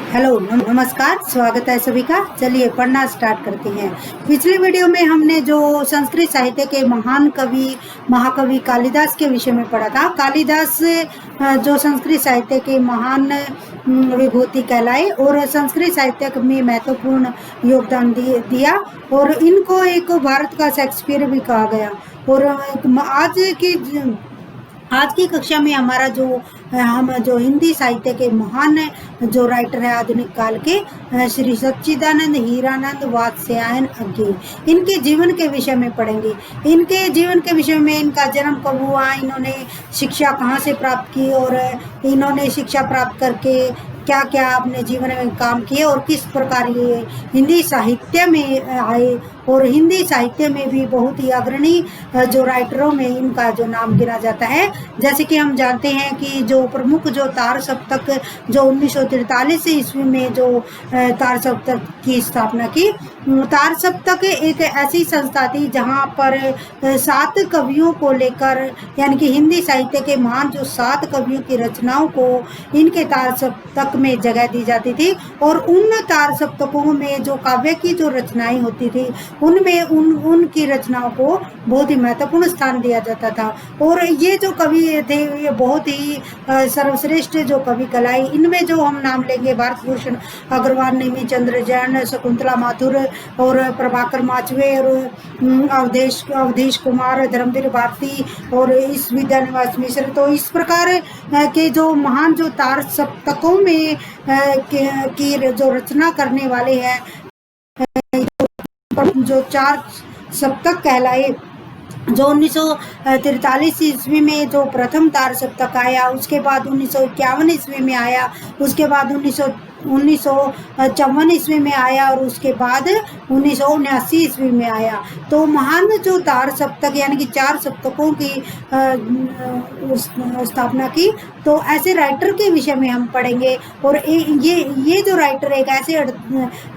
Hello नमस्कार, स्वागत है सभी का। चलिए पढ़ना स्टार्ट करते हैं। पिछले वीडियो में हमने जो संस्कृत साहित्य के महान कवि महाकवि कालिदास के विषय में पढ़ा था। कालिदास जो संस्कृत साहित्य के महान विभूति कहलाए और संस्कृत साहित्य में महत्वपूर्ण योगदान दिया और इनको एक भारत का शेक्सपियर भी कहा गया। और आज की कक्षा में हमारा हम जो हिंदी साहित्य के महान जो राइटर है आधुनिक काल के श्री सच्चिदानंद हीरानंद वात्स्यायन अज्ञेय, इनके जीवन के विषय में पढ़ेंगे। इनके जीवन के विषय में इनका जन्म कब हुआ, इन्होंने शिक्षा कहाँ से प्राप्त की और इन्होंने शिक्षा प्राप्त करके क्या क्या अपने जीवन में काम किए और किस प्रकार ये हिंदी साहित्य में आए और हिंदी साहित्य में भी बहुत ही अग्रणी जो राइटरों में इनका जो नाम गिना जाता है। जैसे कि हम जानते हैं कि जो प्रमुख जो तार सप्तक जो 1943 ईस्वी में जो तार सप्तक की स्थापना की। तार सप्तक एक ऐसी संस्था थी जहां पर 7 कवियों को लेकर, यानी कि हिंदी साहित्य के महान जो 7 कवियों की रचनाओं को इनके तार सप्तक में जगह दी जाती थी और उन तार सप्तकों में जो काव्य की जो रचनाएं होती थी उनमें उनकी रचनाओं को बहुत ही महत्वपूर्ण स्थान दिया जाता था। और ये जो कवि थे ये बहुत ही सर्वश्रेष्ठ जो कवि कलाई, इनमें जो हम नाम लेंगे भारत भूषण अग्रवाल, नेमी चंद्र जैन, शकुंतला माथुर और प्रभाकर माचवे और अवधेश कुमार, धर्मवीर भारती और इस विद्यानिवास मिश्र। तो इस प्रकार के जो महान जो तार सप्तकों में की जो रचना करने वाले हैं, जो 4 सप्तक कहलाए। जो 1943 ईस्वी में जो प्रथम तार सप्तक आया, उसके बाद 1951 ईस्वी में आया, उसके बाद 1954 ईस्वी में आया और उसके बाद 1979 ईस्वी में आया। तो महान जो तार सप्तक यानी कि 4 सप्तकों की स्थापना की। तो ऐसे राइटर के विषय में हम पढ़ेंगे और ये जो राइटर एक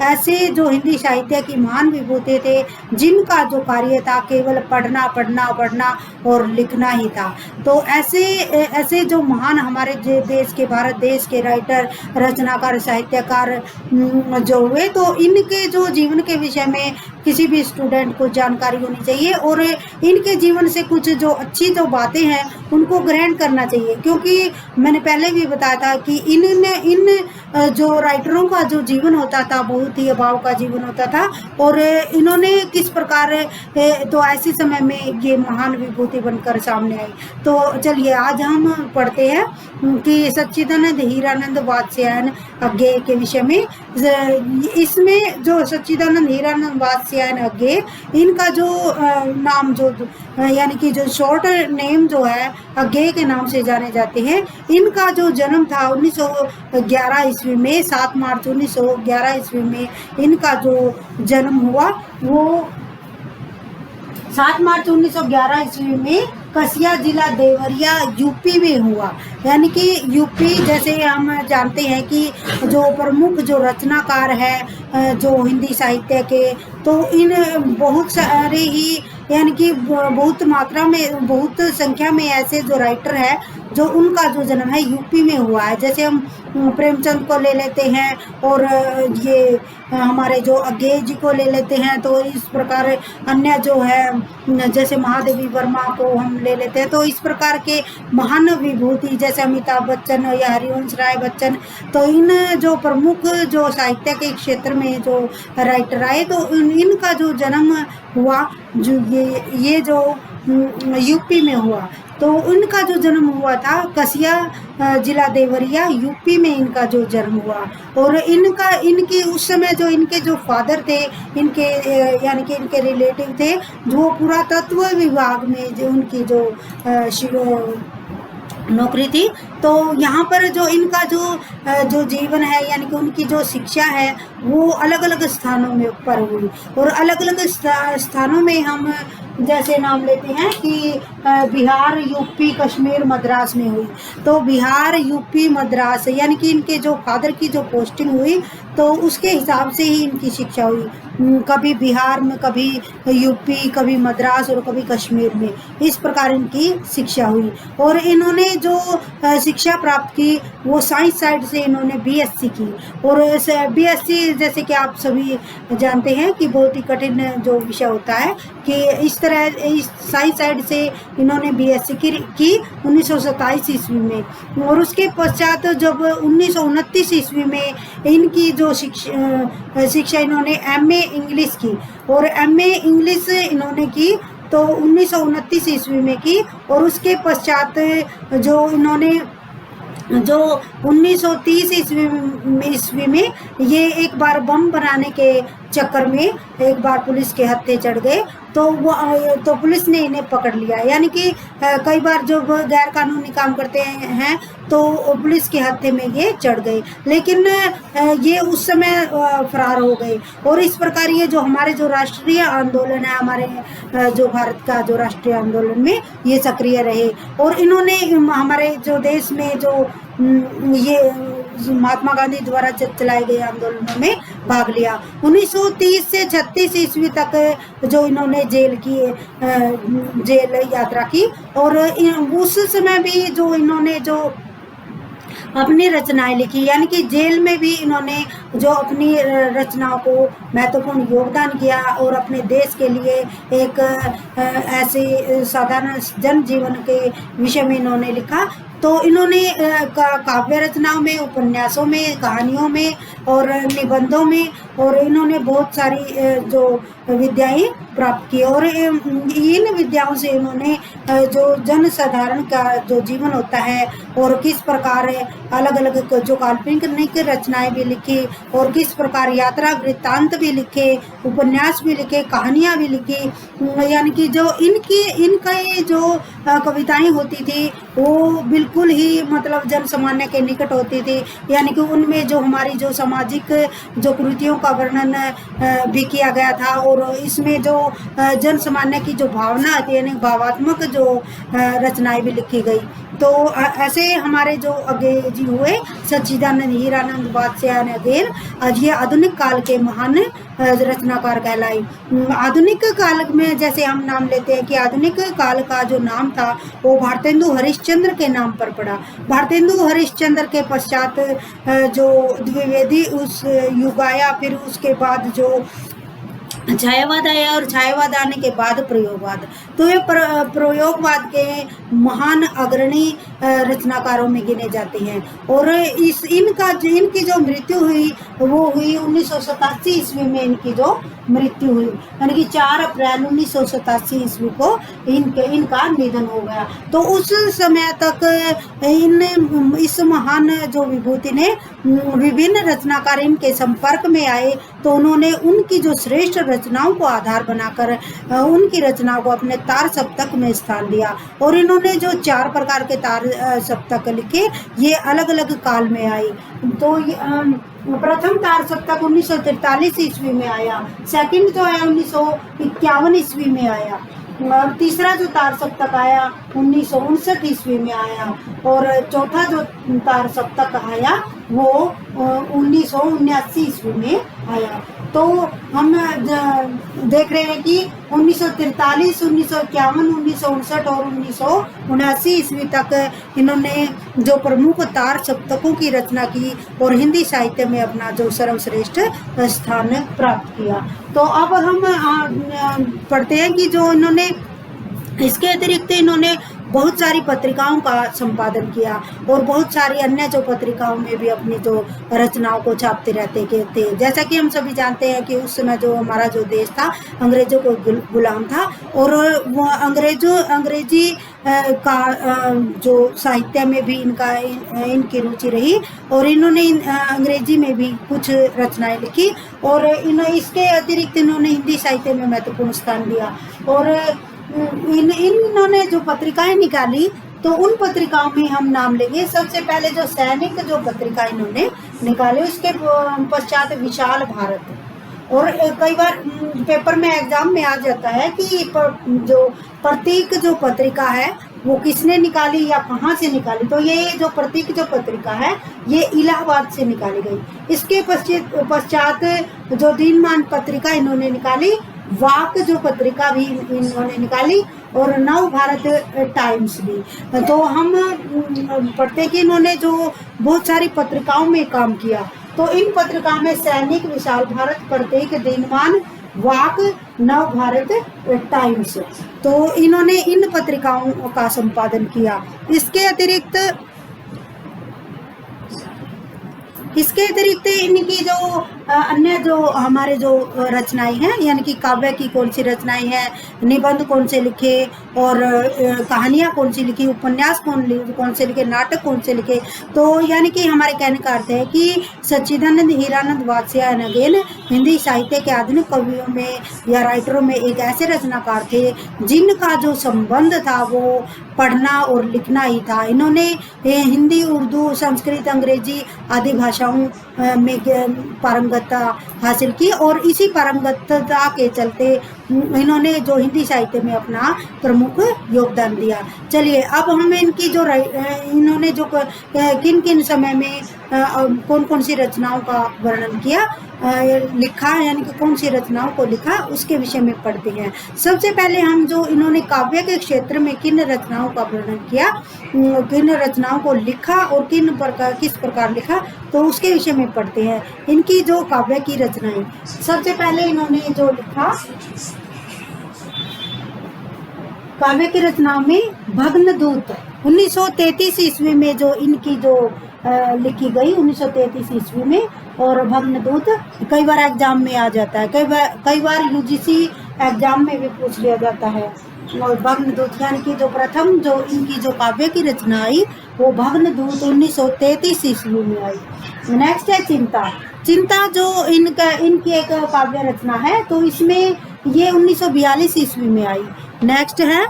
ऐसे जो हिंदी साहित्य की महान विभूति थे जिनका जो कार्य था केवल पढ़ना और लिखना ही था। तो ऐसे जो महान हमारे देश के, भारत देश के राइटर, रचनाकार, साहित्यकार जो हुए, तो इनके जो जीवन के विषय में किसी भी स्टूडेंट को जानकारी होनी चाहिए और इनके जीवन से कुछ जो अच्छी जो बातें हैं उनको ग्रहण करना चाहिए। क्योंकि मैंने पहले भी बताया था कि इन जो राइटरों का जो जीवन होता था बहुत ही अभाव का जीवन होता था और इन्होंने किस प्रकार तो ऐसे समय में ये महान विभूति बनकर सामने आई। तो चलिए आज हम पढ़ते हैं कि सच्चिदानंद हीरानंद वात्स्यायन अज्ञेय के विषय में। इसमें जो सच्चिदानंद हीरानंद वात्स्यायन अज्ञेय, इनका जो नाम जो यानी कि जो शॉर्ट नेम जो है अज्ञेय के नाम से जाने जाते हैं। इनका जो जन्म था 1911 ईस्वी में, 7 मार्च 1911 ईस्वी में इनका जो जन्म हुआ वो 7 मार्च 1911 ईस्वी में कसिया जिला देवरिया यूपी में हुआ। यानी कि यूपी, जैसे हम जानते हैं कि जो प्रमुख जो रचनाकार है जो हिंदी साहित्य के, तो इन बहुत सारे ही यानी कि बहुत मात्रा में, बहुत संख्या में ऐसे जो राइटर है जो उनका जो जन्म है यूपी में हुआ है। जैसे हम प्रेमचंद को ले लेते हैं और ये हमारे जो अज्ञेय जी को ले लेते हैं। तो इस प्रकार अन्य जो है जैसे महादेवी वर्मा को हम ले लेते हैं। तो इस प्रकार के महान विभूति जैसे अमिताभ बच्चन या हरिवंश राय बच्चन, तो इन जो प्रमुख जो साहित्य के क्षेत्र में जो राइटर आए, तो इनका जो जन्म हुआ जो ये जो यूपी में हुआ। तो उनका जो जन्म हुआ था कसिया जिला देवरिया यूपी में इनका जो जन्म हुआ। और इनकी उस समय जो इनके जो फादर थे, इनके यानी कि इनके रिलेटिव थे, जो पुरातत्व विभाग में जो उनकी जो नौकरी थी। तो यहाँ पर जो इनका जो जीवन है यानी कि उनकी जो शिक्षा है वो अलग अलग स्थानों में पर हुई और अलग अलग स्थानों में हम जैसे नाम लेते हैं कि बिहार, यूपी, कश्मीर, मद्रास में हुई। तो बिहार, यूपी, मद्रास यानी कि इनके जो फादर की जो पोस्टिंग हुई तो उसके हिसाब से ही इनकी शिक्षा हुई। कभी बिहार में, कभी यूपी, कभी मद्रास और कभी कश्मीर में, इस प्रकार इनकी शिक्षा हुई। और इन्होंने जो शिक्षा प्राप्त की वो साइंस साइड से इन्होंने बीएससी की। और बीएससी जैसे कि आप सभी जानते हैं कि बहुत ही कठिन जो विषय होता है, कि इस तरह इस साइंस साइड से इन्होंने बीएससी की 1927 ईस्वी में। और उसके पश्चात जब 1929 ईस्वी में इनकी जो शिक्षा इन्होंने एमए इंग्लिश की, और एमए इंग्लिश इन्होंने की तो 1929 ईस्वी में की। और उसके पश्चात जो इन्होंने जो 1930 ईस्वी में ये एक बार बम बनाने के चक्कर में एक बार पुलिस के हत्थे चढ़ गए, तो पुलिस ने इन्हें पकड़ लिया। यानी कि कई बार जब गैर कानूनी काम करते हैं तो पुलिस के हत्थे में ये चढ़ गए, लेकिन ये उस समय फरार हो गए। और इस प्रकार ये जो हमारे जो राष्ट्रीय आंदोलन है, हमारे जो भारत का जो राष्ट्रीय आंदोलन में ये सक्रिय रहे। और इन्होंने हमारे जो देश में जो ये महात्मा गांधी द्वारा चलाए गए आंदोलनों में भाग लिया। 1930 से 36 ईस्वी तक जो इन्होंने जेल यात्रा की। और उस समय भी जो इन्होंने जो अपनी रचनाएं लिखी, यानी कि जेल में भी इन्होंने जो अपनी रचनाओं को महत्वपूर्ण योगदान किया और अपने देश के लिए एक ऐसे साधारण जन जीवन के विषय में इन्होंने लिखा। तो इन्होंने काव्य रचनाओं में, उपन्यासों में, कहानियों में और निबंधों में, और इन्होंने बहुत सारी जो विद्याएं प्राप्त की। और इन विद्याओं से इन्होंने जो जन साधारण का जो जीवन होता है और किस प्रकार अलग अलग जो काल्पनिक रचनाएं भी लिखी, और किस प्रकार यात्रा वृत्तांत भी लिखे, उपन्यास भी लिखे, कहानियां भी लिखी। यानी कि जो इनकी जो कविताएं होती थी वो बिल्कुल ही मतलब जन सामान्य के निकट होती थी। यानी कि उनमें जो हमारी जो सामाजिक जो कृतियों का वर्णन भी किया गया था, और इसमें जो जन सामान्य की जो भावना आती है, यानी भावात्मक जो रचनाएं भी लिखी गई। तो ऐसे हमारे जो आगे जी हुए सच्चिदानंद, हीरानंद, बादशाह अगेर, आज ये आधुनिक काल के महान रचनाकार कहलाई। आधुनिक काल में जैसे हम नाम लेते हैं कि आधुनिक काल का जो नाम था वो भारतेंदु हरिश्चंद्र के नाम पर पड़ा। भारतेंदु हरिश्चंद्र के पश्चात जो द्विवेदी उस युग आया, फिर उसके बाद जो छायावाद आया, और छायावाद आने के बाद प्रयोगवाद। तो ये प्रयोगवाद के महान अग्रणी रचनाकारों में गिने जाते हैं। और इनकी जो मृत्यु हुई वो हुई 1987 ईस्वी में। इनकी जो मृत्यु हुई यानी कि 4 अप्रैल 1987 ईस्वी को इनका निधन हो गया। तो उस समय तक इस महान जो विभूति ने विभिन्न रचनाकार इनके संपर्क में आए, तो उन्होंने उनकी जो श्रेष्ठ रचनाओं को आधार बनाकर उनकी रचनाओं को अपने तार सप्तक में स्थान दिया। और इन्होंने जो 4 प्रकार के तार सप्तक लिखे, ये अलग अलग काल में आए। तो प्रथम तार सप्तक 1943 ईस्वी में आया, सेकंड जो है 1951 ईस्वी में आया, और तीसरा जो तार सप्तक आया 1959 ईस्वी में आया, और चौथा जो तार सप्तक आया वो 1979 ईस्वी में आया। तो हम देख रहे हैं कि 1943, 1951, 1959 और 1979 ईस्वी तक इन्होंने जो प्रमुख तार सप्तकों की रचना की और हिंदी साहित्य में अपना जो सर्वश्रेष्ठ स्थान प्राप्त किया। तो अब हम पढ़ते हैं कि जो इन्होंने इसके अतिरिक्त इन्होंने बहुत सारी पत्रिकाओं का संपादन किया, और बहुत सारी अन्य जो पत्रिकाओं में भी अपनी जो रचनाओं को छापते रहते थे। जैसा कि हम सभी जानते हैं कि उस समय जो हमारा जो देश था अंग्रेजों को गुलाम था, और वो अंग्रेजी का जो साहित्य में भी इनकी रुचि रही, और इन्होंने अंग्रेजी में भी कुछ रचनाएं लिखी, और इसके अतिरिक्त इन्होंने हिंदी साहित्य में महत्वपूर्ण स्थान दिया। और इन्होंने जो पत्रिकाएं निकाली, तो उन पत्रिकाओं में हम नाम लेंगे। सबसे पहले जो सैनिक जो पत्रिका इन्होंने निकाले, उसके पश्चात विशाल भारत। और कई बार पेपर में एग्जाम में आ जाता है कि जो प्रतीक जो पत्रिका है वो किसने निकाली या कहाँ से निकाली। तो ये जो प्रतीक जो पत्रिका है ये इलाहाबाद से निकाली गई। इसके पश्चात जो दिनमान पत्रिका इन्होंने निकाली, वाक जो पत्रिका भी इन्होंने निकाली, और नव भारत टाइम्स भी। तो हम पढ़ते कि इन्होंने जो बहुत सारी पत्रिकाओं में काम किया। तो इन पत्रिकाओं में सैनिक, विशाल भारत, प्रत्येक, दिनमान, वाक, नव भारत टाइम्स, तो इन्होंने इन पत्रिकाओं का संपादन किया। इसके अतिरिक्त इनकी जो अन्य जो हमारे जो रचनाएं हैं, यानी कि काव्य की कौन सी रचनाएं हैं, निबंध कौन से लिखे, और कहानियां कौन सी लिखी, उपन्यास कौन से लिखे, नाटक कौन से लिखे। तो यानी कि हमारे कहने का अर्थ है कि सच्चिदानंद हीरानंद वात्स्यायन अगेन हिंदी साहित्य के आधुनिक कवियों में या राइटरों में एक ऐसे रचनाकार थे जिनका जो संबंध था वो पढ़ना और लिखना ही था। इन्होंने हिंदी, उर्दू, संस्कृत, अंग्रेजी आदि भाषाओं में पारंगतता हासिल की, और इसी पारंगतता के चलते इन्होंने जो हिंदी साहित्य में अपना प्रमुख योगदान दिया। चलिए अब हम इनकी जो इन्होंने जो किन किन समय में कौन कौन सी रचनाओं का वर्णन किया, लिखा, यानी कि कौन सी रचनाओं को लिखा, उसके विषय में पढ़ते हैं। सबसे पहले हम जो इन्होंने काव्य के क्षेत्र में किन रचनाओं का वर्णन किया, किन रचनाओं को लिखा और किस प्रकार लिखा, तो उसके विषय में पढ़ते हैं। इनकी जो काव्य की रचनाएं, सबसे पहले इन्होंने जो लिखा काव्य की रचनाओं में भग्नदूत 1933 ईस्वी में जो इनकी जो लिखी गई 1933 ईस्वी में, और भग्नदूत कई बार एग्जाम में आ जाता है, कई बार यूजीसी एग्जाम में भी पूछ लिया जाता है। और भग्नदूत यानी कि जो प्रथम जो इनकी जो काव्य की रचना आई वो भग्नदूत 1933 ईस्वी में आई। नेक्स्ट है चिंता। चिंता जो इनकी एक काव्य रचना है, तो इसमें ये 1942 ईस्वी में आई। नेक्स्ट है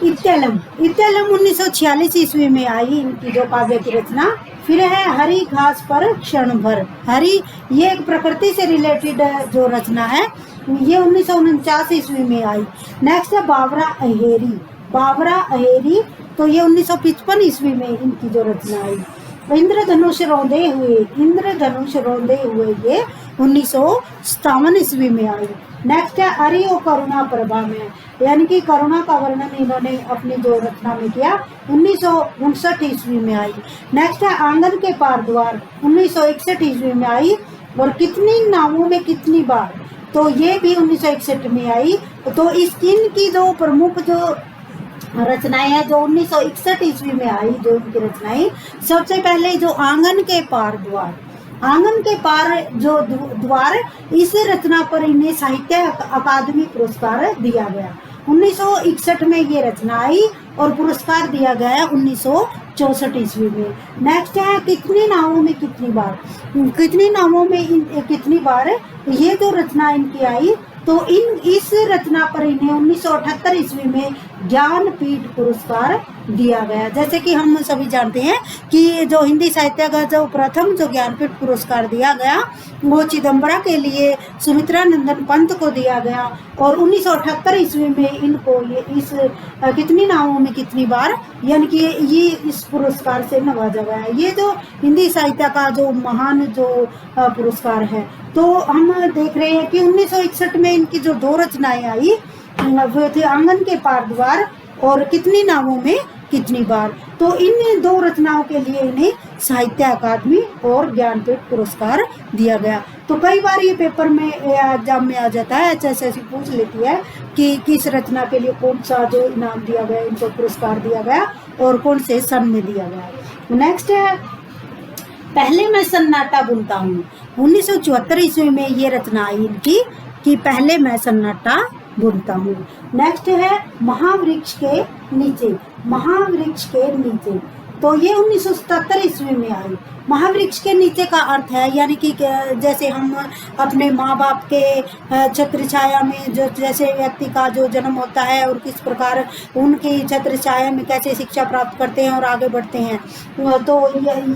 इत्यलम। इत्यलम 1946 ईस्वी में आई इनकी जो काव्य की रचना। फिर है हरी घास पर क्षण भर। हरी ये एक प्रकृति से रिलेटेड जो रचना है, ये 1949 ईस्वी में आई। नेक्स्ट है बावरा अहेरी। बावरा अहेरी तो ये 1955 ईस्वी में इनकी जो रचना आई। इंद्रधनुष रौंदे हुए। इंद्रधनुष रौंदे हुए ये 1957 ईस्वी में आई। नेक्स्ट है अरि और करुणा प्रभा में, यानी कि करुणा का वर्णन इन्होंने अपनी जो रचना में किया, 1959 ईस्वी में आई। नेक्स्ट है आंगन के पार द्वार, 1961 ईस्वी में आई। और कितनी नावों में कितनी बार, तो ये भी 1961 में आई। तो इनकी जो प्रमुख जो रचनाएं हैं जो 1961 ईस्वी में आई, जो इनकी रचनाएं, सबसे पहले जो आंगन के पार द्वार, आंगन के पार जो द्वार, इस रचना पर इन्हें साहित्य अकादमी पुरस्कार दिया गया। 1961 में ये रचना आई और पुरस्कार दिया गया 1964 ईस्वी में। नेक्स्ट है कितनी नावों में कितनी बार। कितनी नावों में कितनी बार, ये जो रचना इनकी आई, तो इस रचना पर इन्हें 1978 ईस्वी में ज्ञानपीठ पुरस्कार दिया गया। जैसे कि हम सभी जानते हैं कि जो हिंदी साहित्य का जो प्रथम जो ज्ञानपीठ पुरस्कार दिया गया वो चिदम्बरा के लिए सुमित्रा नंदन पंत को दिया गया, और 1978 ईस्वी में इनको ये इस कितनी नावों में कितनी बार, यानी कि ये इस पुरस्कार से नवाजा गया है। ये जो हिंदी साहित्य का जो महान जो पुरस्कार है। तो हम देख रहे हैं कि 1961 में इनकी जो दो रचनाएं आई वो थे आंगन के पार द्वार और कितनी नावों में कितनी बार। तो इन दो रचनाओं के लिए इन्हें साहित्य अकादमी और ज्ञानपीठ पुरस्कार दिया गया। तो कई बार ये पेपर में एग्जाम में आ जाता है, HSSC पूछ लेती है कि किस रचना के लिए कौन सा जो इनाम दिया गया, इनको पुरस्कार दिया गया और कौन से सन में दिया गया। नेक्स्ट है पहले मैं सन्नाटा बुनता हूँ। 1974 ईस्वी में ये रचना आई इनकी कि पहले मैं सन्नाटा बुनता हूँ। नेक्स्ट है महावृक्ष के नीचे। महावृक्ष के नीचे तो ये 1977 ईस्वी में आई। महावृक्ष के नीचे का अर्थ है यानी कि जैसे हम अपने माँ बाप के छत्र छाया में जो जैसे व्यक्ति का जो जन्म होता है और किस प्रकार उनकी छत्र छाया में कैसे शिक्षा प्राप्त करते हैं और आगे बढ़ते हैं, तो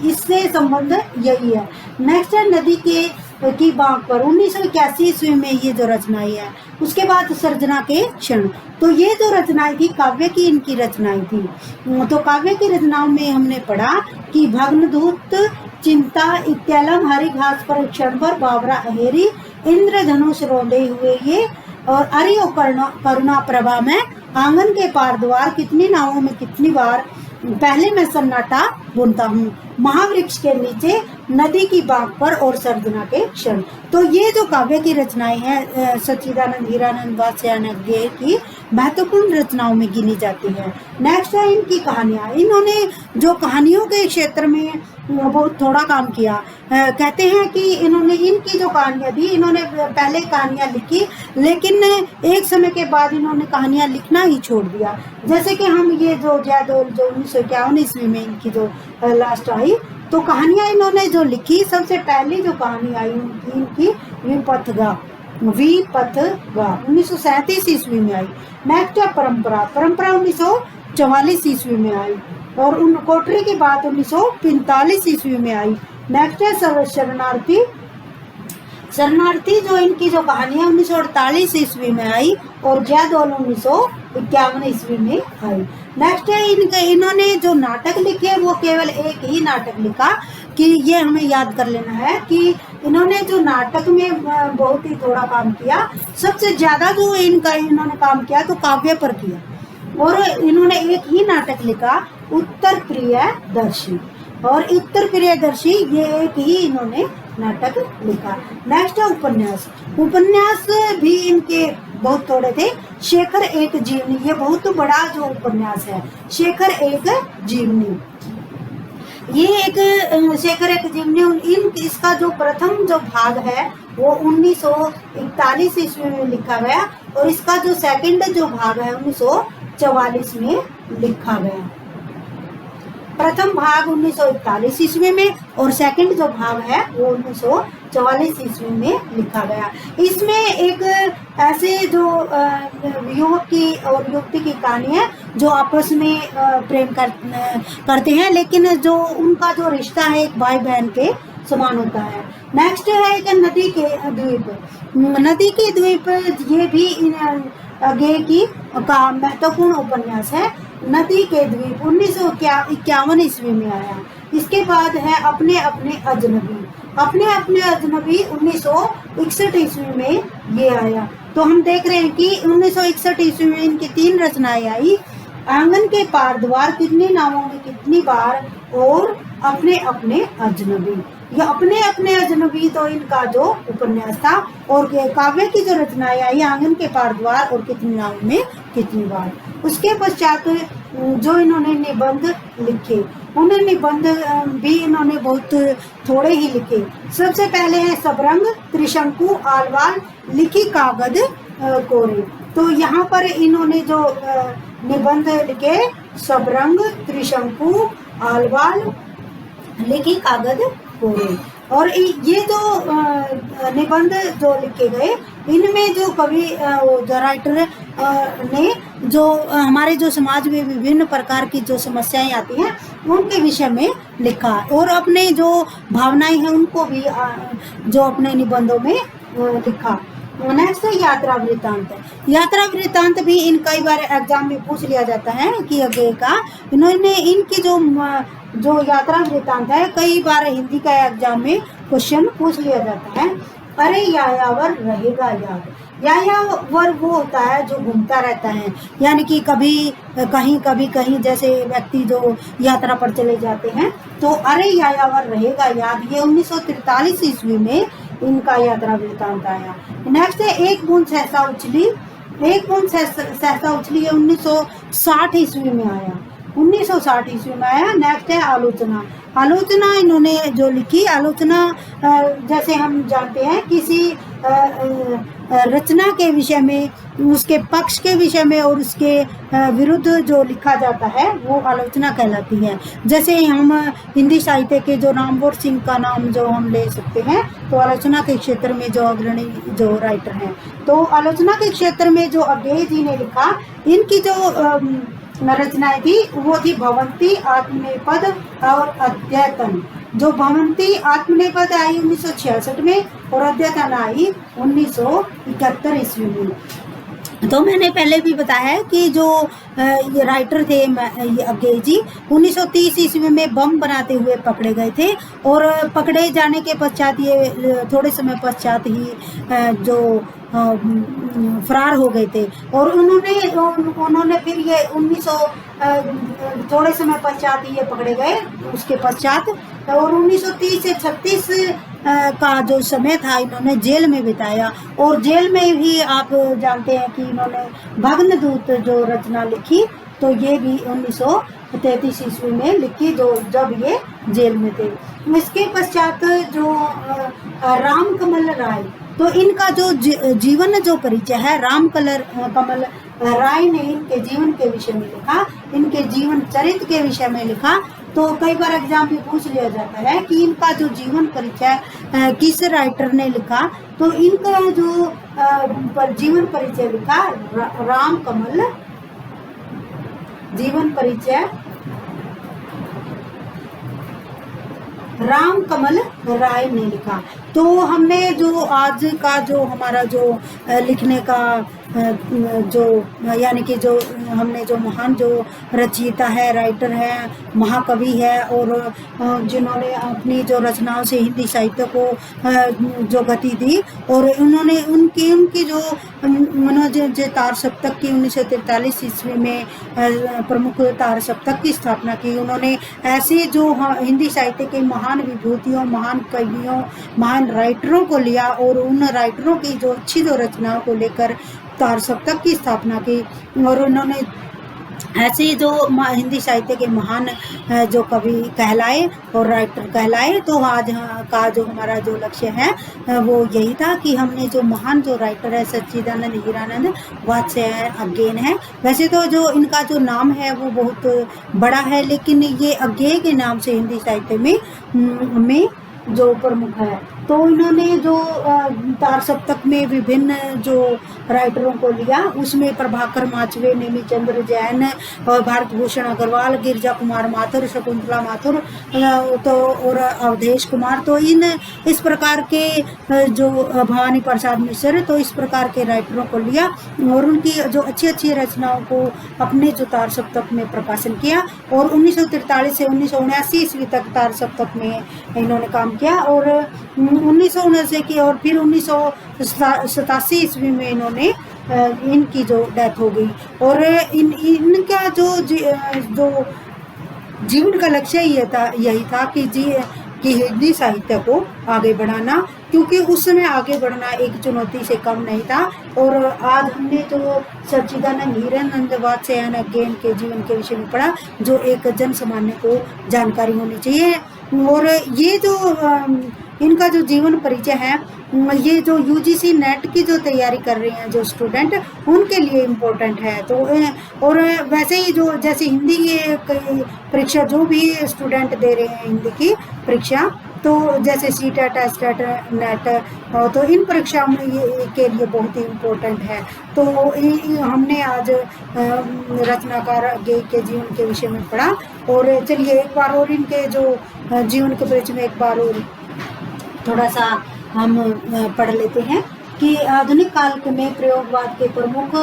इससे संबंध यही है। नेक्स्ट है नदी की बांक पर। 1981 ईस्वी में ये जो रचनाएं है। उसके बाद सर्जना के क्षण, तो ये जो रचनाएं थी काव्य की इनकी रचनाएं थी। तो काव्य की रचनाओं में हमने पढ़ा कि भग्नदूत, चिंता, इत्यलम, हरी घास पर क्षण भर, बावरा अहेरी, इंद्रधनुष रौंदे हुए, ये और अरे ओ करुणा प्रभा में आंगन के पार द्वार, कितनी नावों में कितनी बार पहले मैं सन्नाटा बुनता हूँ, महावृक्ष के नीचे, नदी की बाग पर और सर्जना के क्षण। तो ये जो काव्य की रचनाएं हैं सच्चिदानंद हीरानंद वात्स्यायन गेय की महत्वपूर्ण रचनाओं में गिनी जाती है। नेक्स्ट है इनकी कहानियां। इन्होंने जो कहानियों के क्षेत्र में बहुत थोड़ा काम किया। कहते हैं कि इन्होंने इनकी जो कहानियां थी, इन्होंने पहले कहानियां लिखी, लेकिन एक समय के बाद इन्होंने कहानियां लिखना ही छोड़ दिया। जैसे कि हम ये जो जयदोल जो 1951 ईस्वी में इनकी जो लास्ट आई, तो कहानियां इन्होंने जो लिखी, सबसे पहली जो कहानी आई इनकी विपथगा 1937 ईस्वी में आई। नेक्स्ट है परंपरा 1944 ईस्वी में आई। और उन कोठरी की बात 1945 ईस्वी में आई। नेक्स्ट है शरणार्थी जो इनकी जो कहानी है 1948 ईस्वी में आई और जयदोल 1951 ईस्वी में आई। नेक्स्ट है इन्होंने जो नाटक लिखे वो केवल एक ही नाटक लिखा, कि ये हमें याद कर लेना है कि इन्होंने जो नाटक में बहुत ही थोड़ा काम किया। सबसे ज्यादा जो इन्होंने काम किया तो काव्य पर किया, और इन्होंने एक ही नाटक लिखा उत्तर प्रियदर्शी, और उत्तर प्रियदर्शी ये एक ही इन्होंने नाटक लिखा। नेक्स्ट है उपन्यास भी इनके बहुत थोड़े थे। शेखर एक जीवनी, ये बहुत बड़ा जो उपन्यास है शेखर एक जीवनी, ये एक शेखर एक जीवनी इसका जो प्रथम जो भाग है वो 1941 ईस्वी में लिखा गया, और इसका जो सेकंड जो भाग है 1944 में लिखा गया। प्रथम भाग 1941 ईस्वी में और सेकंड जो भाग है वो 1944 ईस्वी में लिखा गया। इसमें एक ऐसे जो युवक की और युवती की कहानी है जो आपस में प्रेम करते हैं, लेकिन जो उनका जो रिश्ता है एक भाई बहन के समान होता है। नेक्स्ट है एक नदी के द्वीप, ये भी गेय की का महत्वपूर्ण उपन्यास है। नदी के द्वीप 1951 ईस्वी में आया। इसके बाद है अपने अपने अजनबी 1961 ईस्वी में ये आया। तो हम देख रहे हैं कि 1961 ईस्वी में इनकी 3 रचनाएं आई, आंगन के पार द्वार, कितनी नावों में कितनी बार, और अपने अपने अजनबी। ये अपने अपने अजनबी तो इनका जो उपन्यास था, और काव्य की जो रचनाएं आई आंगन के पार द्वार और कितनी नावों में कितनी बार। उसके पश्चात जो इन्होंने निबंध लिखे, उन्हें निबंध भी इन्होंने बहुत थोड़े ही लिखे। सबसे पहले है सबरंग, त्रिशंकु, आलवाल, लिखी कागज कोरे। तो यहाँ पर इन्होंने जो निबंध लिखे सबरंग, त्रिशंकु, आलवाल, लिखी कागज कोरे। और ये जो निबंध जो लिखे गए, इनमें जो कवि जो राइटर ने जो हमारे जो समाज में विभिन्न प्रकार की जो समस्याएं आती हैं उनके विषय में लिखा, और अपने जो भावनाएं हैं उनको भी जो अपने निबंधों में लिखा। नेक्स्ट है यात्रा वृत्तांत भी इन कई बार एग्जाम में पूछ लिया जाता है कि आगे का इन्होंने इनकी जो यात्रा वृत्तांत है कई बार हिंदी का एग्जाम में क्वेश्चन पूछ लिया जाता है। अरे यायावर रहेगा याद, यायावर वो होता है जो घूमता रहता है, यानी कि कभी कहीं जैसे व्यक्ति जो यात्रा पर चले जाते हैं, तो अरे यायावर रहेगा याद, ये 1943 ईस्वी में इनका यात्रा वृत्तांत आया। नेक्स्ट है एक बूंद सहसा उछली ये 1960 ईस्वी में आया। 1960 ईस्वी में आया। नेक्स्ट है आलोचना इन्होंने जो लिखी, आलोचना जैसे हम जानते हैं किसी रचना के विषय में, उसके पक्ष के विषय में और उसके विरुद्ध जो लिखा जाता है वो आलोचना कहलाती है। जैसे हम हिंदी साहित्य के जो रामवोर सिंह का नाम जो हम ले सकते हैं, तो आलोचना के क्षेत्र में जो अग्रणी जो राइटर हैं, तो आलोचना के क्षेत्र में जो अज्ञेय जी ने लिखा, इनकी जो रचनाएं थी वो थी भवंती, आत्मनेपद और अद्यतन। जो भवंती आत्मनेपद आई 1966 में और अद्यतन आई 1971 ईस्वी में। तो मैंने पहले भी बताया है कि जो ये राइटर थे ये अज्ञे जी 1930 ईस्वी में बम बनाते हुए पकड़े गए थे, और पकड़े जाने के पश्चात ये थोड़े समय पश्चात ही जो फरार हो गए थे। और उन्होंने फिर ये 1900 थोड़े समय पश्चात ही ये पकड़े गए उसके पश्चात, और 1930 से 36 का जो समय था इन्होंने जेल में बिताया। और जेल में भी आप जानते हैं कि इन्होंने भग्नदूत जो रचना लिखी, तो ये भी 1933 ईस्वी में लिखी, जो जब ये जेल में थे। इसके पश्चात जो रामकमल राय, तो इनका जो जीवन जो परिचय है, कमल राय ने इनके जीवन के विषय में लिखा, इनके जीवन चरित्र के विषय में लिखा। तो कई बार एग्जाम में पूछ लिया जाता है कि इनका जो जीवन परिचय किस राइटर ने लिखा, तो इनका जो जीवन परिचय लिखा रामकमल, जीवन परिचय रामकमल राय ने लिखा। तो हमने जो आज का जो हमारा जो लिखने का जो यानी कि जो हमने जो महान जो रचयिता है, राइटर है, महाकवि है, और जिन्होंने अपनी जो रचनाओं से हिंदी साहित्य को जो गति दी, और उन्होंने उनकी जो मनोज तार सप्तक की 1943 ईस्वी में प्रमुख तार सप्तक की स्थापना की। उन्होंने ऐसे जो हिंदी साहित्य के महान विभूतियों, महान कवियों, महान राइटरों को लिया, और उन राइटरों की जो अच्छी जो रचनाओं को लेकर तार सप्तक की स्थापना की। और उन्होंने ऐसे जो हिंदी साहित्य के महान जो कवि कहलाए और राइटर कहलाए। तो आज का जो हमारा जो लक्ष्य है वो यही था कि हमने जो महान जो राइटर है सच्चिदानंद हीरानंद वात्स्यायन अज्ञेन है। वैसे तो जो इनका जो नाम है वो बहुत बड़ा है, लेकिन ये अज्ञेय के नाम से हिंदी साहित्य में जो प्रमुख है। तो इन्होंने जो तार सप्तक में विभिन्न जो राइटरों को लिया, उसमें प्रभाकर माचवे, नेमी चंद्र जैन, और भारत भूषण अग्रवाल, गिरजा कुमार माथुर, शकुंतला माथुर, तो और अवधेश कुमार। तो इस प्रकार के जो भवानी प्रसाद मिश्र, तो इस प्रकार के राइटरों को लिया और उनकी जो अच्छी अच्छी रचनाओं को अपने जो तार सप्तक में प्रकाशन किया। और 1943 से 1979 ईस्वी तक तार सप्तक में इन्होंने काम किया, और 1979 की और फिर 1987 ईस्वी में इन्होंने इनकी जो डेथ हो गई। और इनका जो जीवन का लक्ष्य यही था कि हिंदी साहित्य को आगे बढ़ाना, क्योंकि उस समय आगे बढ़ना एक चुनौती से कम नहीं था। और आज हमने जो सच्चिदानंद हीरानंद वात्स्यायन अज्ञेन के जीवन के विषय में पढ़ा, जो एक जन सामान्य को जानकारी होनी चाहिए। और ये जो इनका जो जीवन परिचय है, ये जो यूजीसी नेट की जो तैयारी कर रहे हैं जो स्टूडेंट, उनके लिए इम्पोर्टेंट है। तो और वैसे ही जो जैसे हिंदी की परीक्षा जो भी स्टूडेंट दे रहे हैं हिंदी की परीक्षा, तो जैसे सीटेट, एस्टेट, नेट, तो इन परीक्षाओं में ये के लिए बहुत ही इम्पोर्टेंट है। तो हमने आज रचनाकार अज्ञेय के जीवन के विषय में पढ़ा। और चलिए एक बार और इनके जो जीवन के परिचय में एक बार और थोड़ा सा हम पढ़ लेते हैं कि आधुनिक काल में प्रयोगवाद के प्रमुख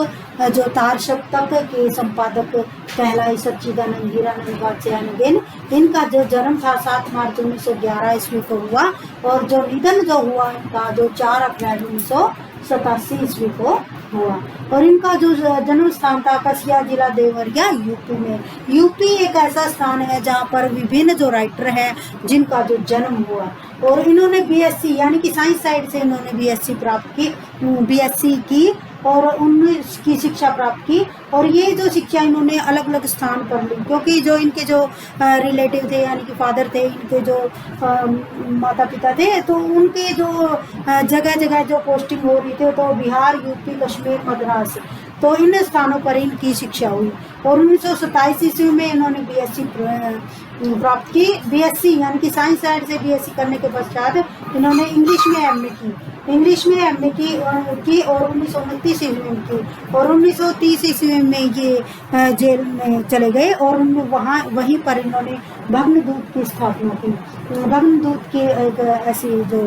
जो तार सप्तक के संपादक कहलाए सच्चिदानंद हीरानंद वात्स्यायन अज्ञेन, इनका जो जन्म था 7 मार्च 1911 ईस्वी को हुआ, और जो निधन जो हुआ इनका जो 4 अप्रैल 1987 ईस्वी को हुआ। और इनका जो जन्म स्थान था कसिया जिला देवरिया यूपी में। यूपी एक ऐसा स्थान है जहाँ पर विभिन्न जो राइटर हैं जिनका जो जन्म हुआ। और इन्होंने बीएससी यानी कि साइंस साइड से इन्होंने बीएससी की और उनकी शिक्षा प्राप्त की। और ये जो शिक्षा इन्होंने अलग अलग स्थान पर ली, क्योंकि जो इनके जो रिलेटिव थे यानी कि फादर थे, इनके जो माता पिता थे, तो उनके जो जगह जगह जो पोस्टिंग हो रही थी, तो बिहार, यूपी, कश्मीर, मद्रास, तो इन स्थानों पर इनकी शिक्षा हुई। और 1927 ईस्वी में इन्होंने बीएससी प्राप्त की। बीएससी यानी कि साइंस साइड से बीएससी करने के पश्चात इन्होंने इंग्लिश में एमए की। इंग्लिश में एमए की और 1929 ईस्वी में की, और 1930 ईस्वी में ये जेल में चले गए और वहीं पर इन्होंने भग्नदूत की स्थापना की। भग्नदूत की एक ऐसी जो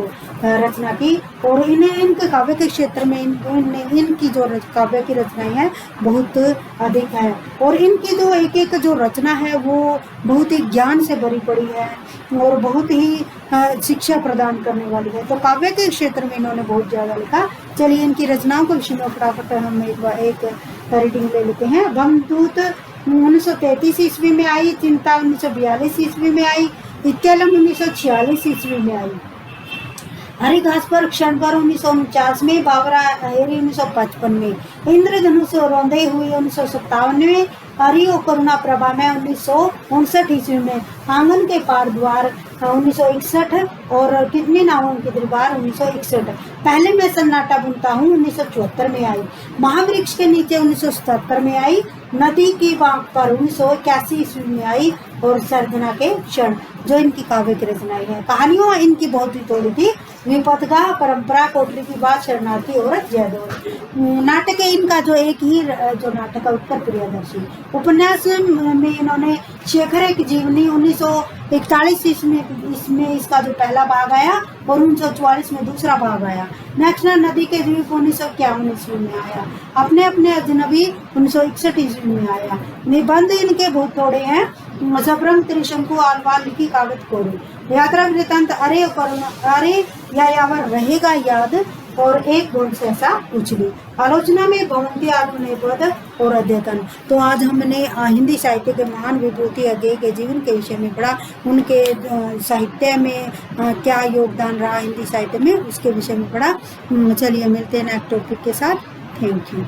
रचना की, और इनके काव्य के क्षेत्र में इनकी जो काव्य की रचनाएं हैं बहुत अधिक है, और इनकी जो एक जो रचना है वो बहुत ही ज्ञान से भरी पड़ी है और बहुत ही शिक्षा प्रदान करने वाली है। तो काव्य के क्षेत्र में इन्होंने बहुत ज़्यादा लिखा। चलिए इनकी रचनाओं के विषय में फटाफट हम एक रीडिंग ले लेते हैं। भग्नदूत 1933 ईस्वी में आई, चिंता 1942 ईस्वी में आई, इत्यालम 1946 ईस्वी में आई, हरी घास पर क्षण पर 1949 में, बाबरा हेरी 1955 में, इंद्रधनुष रौंदे हुई 1957 में, हरियो करुणा प्रभा में 1959 ईस्वी में, आंगन के पार द्वार 1961, और कितने नावों की दरबार 1961, पहले मैं सन्नाटा बुनता हूँ 1974 में आई, महावृक्ष के नीचे 1977 में आई, नदी की बांक पर 1981 ईस्वी में आई, और सर्जना के क्षण, जो इनकी काव्य की रचनाएं हैं। कहानियों इनकी बहुत ही थोड़ी थी। विपथगा, परंपरा, कोटली की बात, शरणार्थी औरत, जयदौड़। नाटक है इनका जो एक ही जो नाटक है उत्तर प्रियदर्शी। उपन्यास में इन्होंने शेखर की जीवनी 1941 इसमें इसका जो पहला भाग आया, और 1944 में दूसरा भाग आया। नेक्स्ट नदी के द्वीप 1951 ईस्वी में आया। अपने अपने अजनबी 1961 ईस्वी में आया। निबंध इनके बहुत थोड़े हैं। सबरंग त्रिशंकु आलवाल लिखी कागज कोरी, यात्रा वृतांत, अरे या यावर रहेगा याद, और एक गुण से ऐसा उछली, आलोचना में भवंती आत्मने पद और अध्यतन। तो आज हमने हिंदी साहित्य के महान विभूति अज्ञेय के जीवन के विषय में पढ़ा, उनके साहित्य में क्या योगदान रहा हिंदी साहित्य में, उसके विषय में पढ़ा। चलिए मिलते हैं नेक्स्ट टॉपिक के साथ। Thank you.